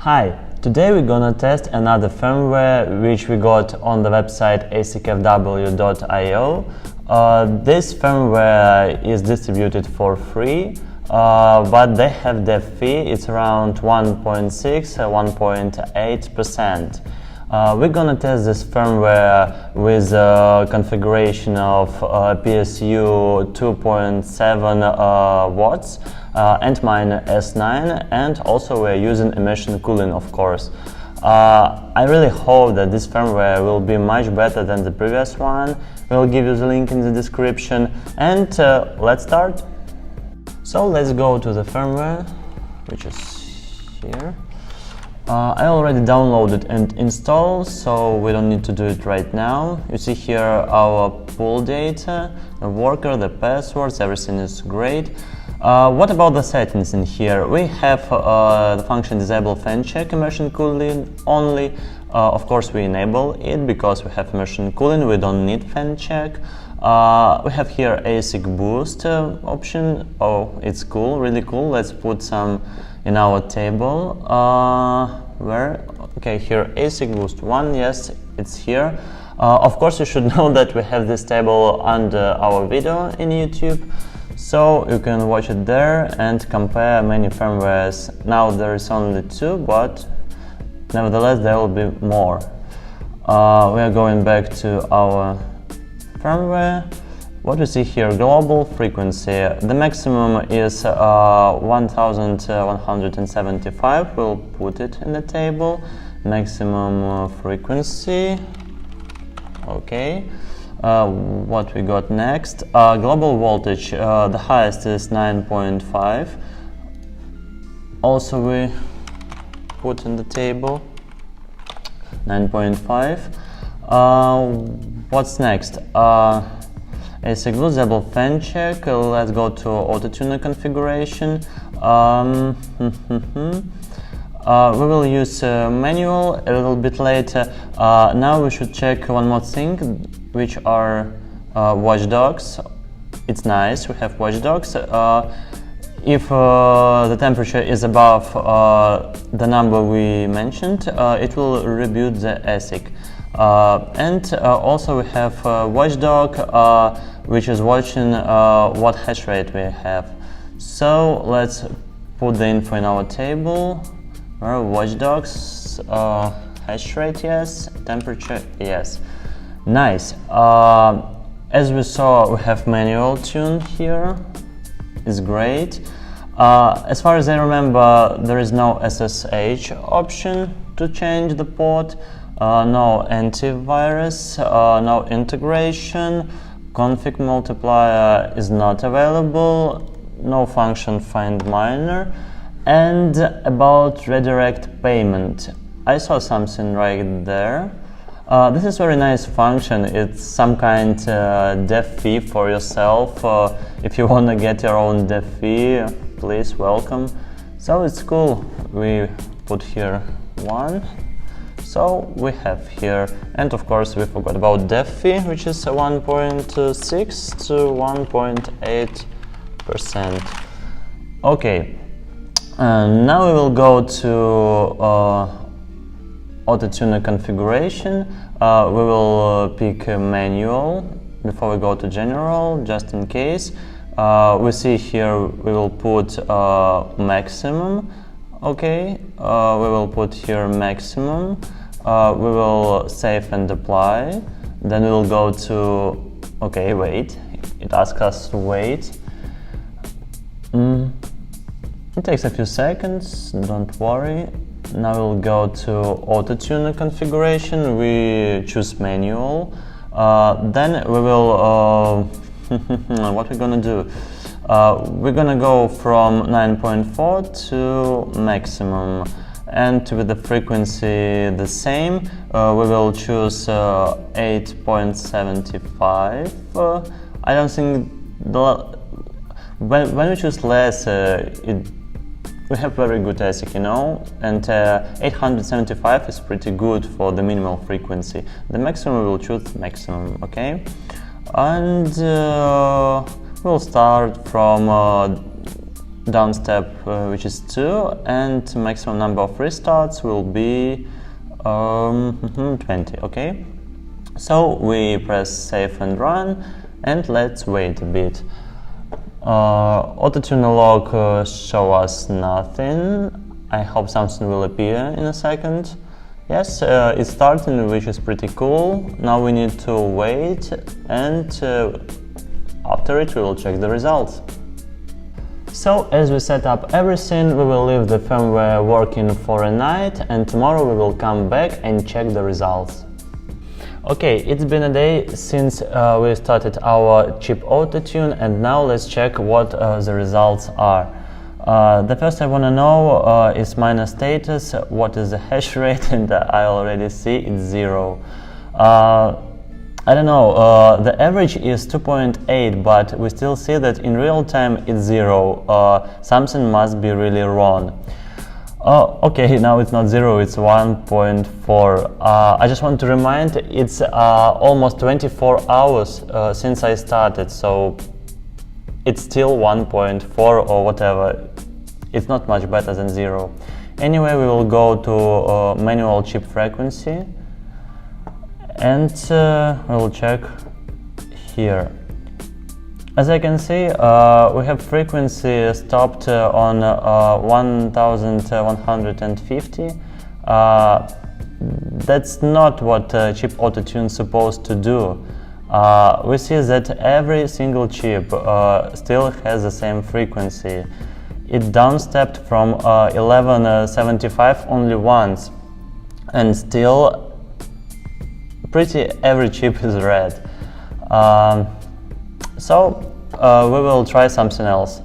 Hi, today we're gonna test another firmware which we got on the website asicfw.io. This firmware is distributed for free, but they have their fee. It's around 1.8%. We're gonna test this firmware with configuration of PSU 2.7 watts, Antminer S9, and also we're using immersion cooling, of course. I really hope that this firmware will be much better than the previous one. We'll give you the link in the description, and let's start. So let's go to the firmware, which is here. I already downloaded and installed, so we don't need to do it right now. You see here our pool data, the worker, the passwords, everything is great. What about the settings in here? We have the function disable fan check immersion cooling only. Of course we enable it because we have immersion cooling, we don't need fan check. We have here ASIC boost option. Oh, it's cool, really cool. Let's put some in our table. Okay, here ASIC boost 1, yes, it's here. Of course you should know that we have this table under our video in YouTube, so you can watch it there and compare many firmwares. Now there is only 2, but nevertheless there will be more. We are going back to our firmware. What we see here, global frequency, the maximum is 1175, we'll put it in the table. Maximum frequency, okay. What we got next, global voltage, the highest is 9.5, also we put in the table 9.5. What's next? ASIC disable fan check. Let's go to auto-tuner configuration. We will use manual a little bit later. Now we should check one more thing, which are watchdogs. It's nice, we have watchdogs. If the temperature is above the number we mentioned, it will reboot the ASIC. And also we have watchdog, which is watching what hash rate we have. So let's put the info in our table. Watchdogs, hash rate, yes, temperature, yes. Nice. As we saw, we have manual tune here. It's great. As far as I remember, there is no SSH option to change the port. No antivirus, no integration, config multiplier is not available, no function find miner, and about redirect payment. I saw something right there. This is very nice function. It's some kind dev fee for yourself. If you want to get your own dev fee, please welcome. So it's cool. We put here 1. So we have here, and of course we forgot about dev fee, which is 1.6 to 1.8%. Okay, now we will go to auto-tuner configuration. We will pick manual before we go to general, just in case. We see here we will put maximum. Okay, we will put here maximum. We will save and apply. Then we will go to, okay, wait. It asks us to wait. It takes a few seconds, don't worry. Now we'll go to auto-tuner configuration. We choose manual. Then we will, what we're gonna do? We're gonna go from 9.4 to maximum, and with the frequency the same, we will choose 8.75. I don't think when we choose less, we have very good ASIC, you know, and 875 is pretty good for the minimal frequency. The maximum we will choose maximum, okay, and we'll start from down step which is 2, and maximum number of restarts will be 20. Okay, so we press save and run, and let's wait a bit. Autotune log show us nothing. I hope something will appear in a second. Yes, it's starting, which is pretty cool. Now we need to wait, and after it we will check the results. So, as we set up everything, we will leave the firmware working for a night, and tomorrow we will come back and check the results. Okay, it's been a day since we started our chip autotune, and now let's check what the results are. The first I want to know is miner status, what is the hash rate, and I already see it's 0. I don't know, the average is 2.8, but we still see that in real time it's 0. Something must be really wrong. Okay, now it's not 0, it's 1.4. I just want to remind, it's almost 24 hours since I started, so it's still 1.4 or whatever. It's not much better than 0. Anyway, we will go to manual chip frequency, and we will check here. As I can see, we have frequency stopped on 1150. That's not what chip autotune is supposed to do. We see that every single chip still has the same frequency. It downstepped from 1175 only once, and still pretty every chip is red. So we will try something else.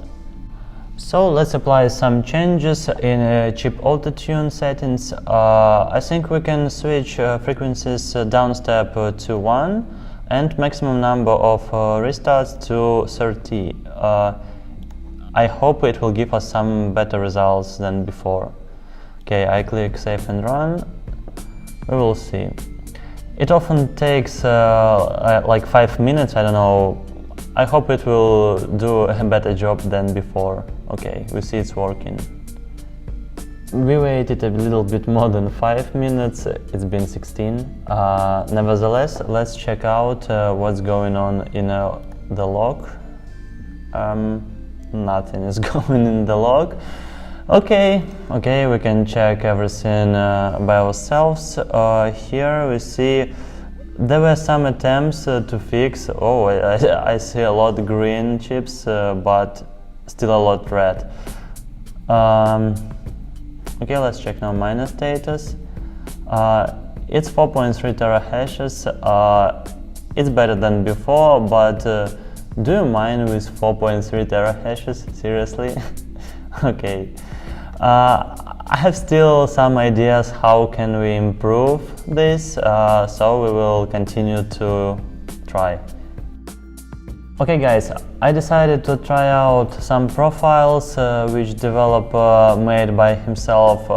So let's apply some changes in chip autotune settings. I think we can switch frequencies downstep to 1 and maximum number of restarts to 30. I hope it will give us some better results than before. Okay, I click save and run. We will see. It often takes like 5 minutes, I don't know. I hope it will do a better job than before. Okay, we see it's working. We waited a little bit more than 5 minutes, it's been 16. Nevertheless, let's check out what's going on in the log. Nothing is going in the log. Okay, we can check everything by ourselves. Here we see there were some attempts to fix. Oh, I see a lot of green chips, but still a lot red. Okay, let's check now miner status. It's 4.3 terahashes. It's better than before, but do you mine with 4.3 terahashes? Seriously? Okay. I have still some ideas how can we improve this, so we will continue to try. Okay guys, I decided to try out some profiles which developer made by himself.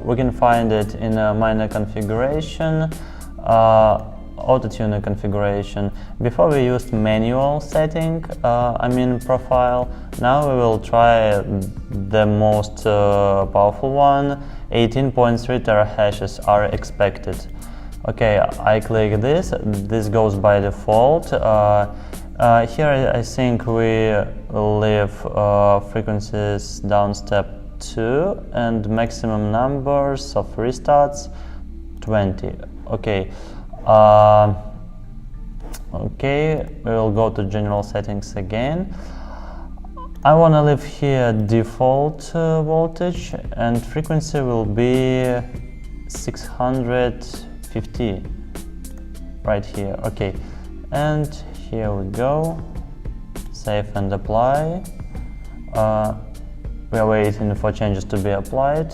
We can find it in a miner configuration, autotuner configuration. Before we used manual setting, profile. Now we will try the most powerful one. 18.3 terahashes are expected. Okay, I click this. This goes by default. Here I think we leave frequencies downstep 2 and maximum numbers of restarts 20. Okay. Okay, we will go to general settings again. I want to leave here default voltage, and frequency will be 650 right here. Okay, and here we go. Save and apply. We are waiting for changes to be applied.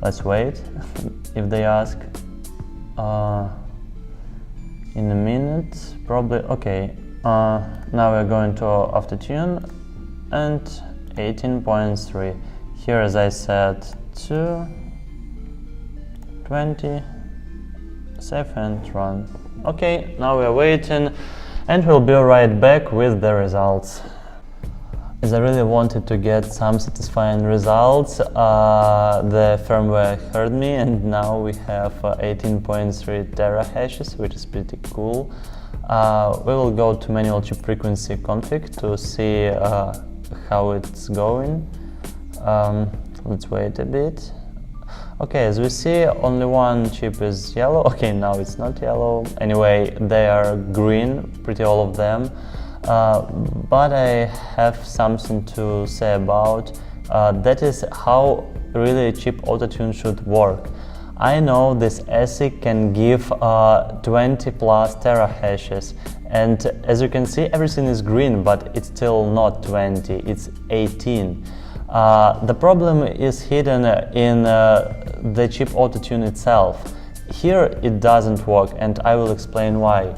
Let's wait if they ask. In a minute, probably. Okay, now we're going to autotune and 18.3. Here, as I said, 2, 20, save and run. Okay, now we're waiting, and we'll be right back with the results. As I really wanted to get some satisfying results, the firmware heard me, and now we have 18.3 terahashes, which is pretty cool. We will go to manual chip frequency config to see how it's going. Let's wait a bit. Okay, as we see, only one chip is yellow. Okay, now it's not yellow. Anyway, they are green, pretty all of them. But I have something to say about that is how really chip autotune should work. I know this ASIC can give 20 plus terahashes, and as you can see, everything is green, but it's still not 20, it's 18. The problem is hidden in the chip autotune itself. Here it doesn't work, and I will explain why.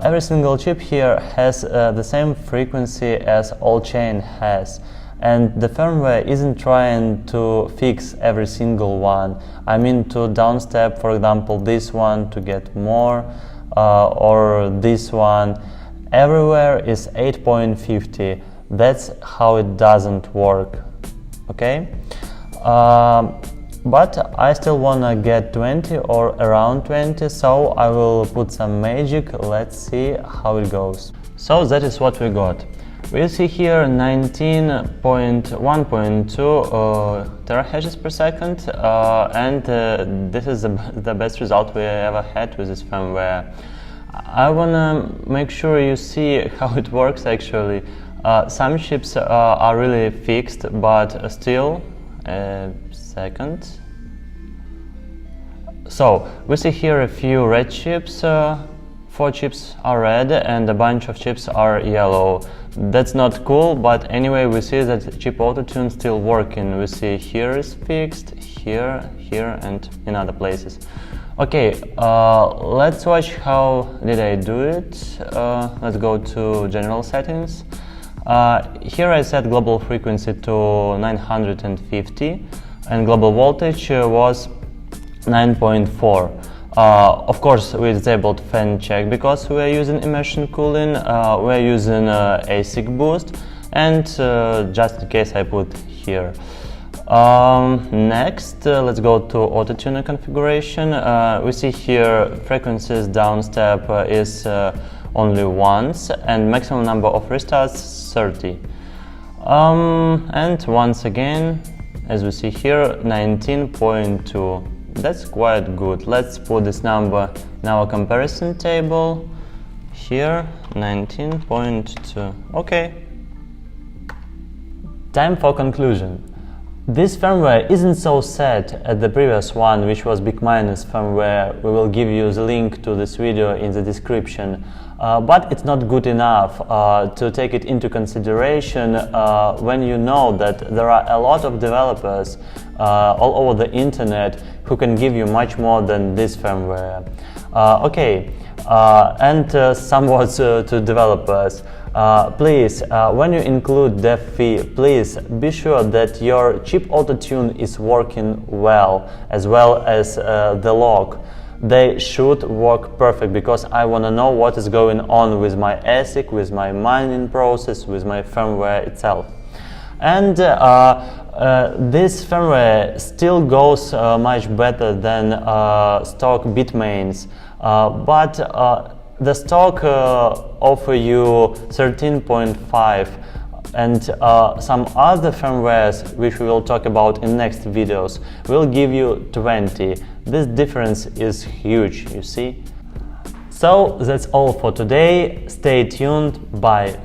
Every single chip here has the same frequency as all chain has, and the firmware isn't trying to fix every single one. I mean to downstep, for example, this one to get more, or this one. Everywhere is 8.50. That's how it doesn't work, okay? But I still wanna get 20 or around 20, so I will put some magic. Let's see how it goes. So that is what we got. We see here 19.1.2 terahashes per second, and this is the best result we ever had with this firmware. I wanna make sure you see how it works actually. Some chips are really fixed, but still, second. So we see here a few red chips, 4 chips are red and a bunch of chips are yellow. That's not cool, but anyway we see that chip autotune still working. We see here is fixed, here, here and in other places. Okay, let's watch how did I do it. Let's go to general settings. Here I set global frequency to 950 and global voltage was 9.4. Of course, we disabled fan check because we are using immersion cooling, we are using ASIC boost, and just in case I put here. Next, let's go to autotuner configuration. We see here frequencies downstep is only once, and maximum number of restarts 30. And once again, as we see here, 19.2. That's quite good. Let's put this number in our comparison table. Here, 19.2. Okay. Time for conclusion. This firmware isn't so sad as the previous one, which was Antminers firmware. We will give you the link to this video in the description. But it's not good enough to take it into consideration when you know that there are a lot of developers all over the internet who can give you much more than this firmware. And some words to developers. Please, when you include dev fee, please be sure that your chip autotune is working well as the log. They should work perfect, because I want to know what is going on with my ASIC, with my mining process, with my firmware itself. And this firmware still goes much better than stock Bitmains, but the stock offer you 13.5, and some other firmwares, which we will talk about in next videos, will give you 20. This difference is huge, you see. So that's all for today. Stay tuned. Bye.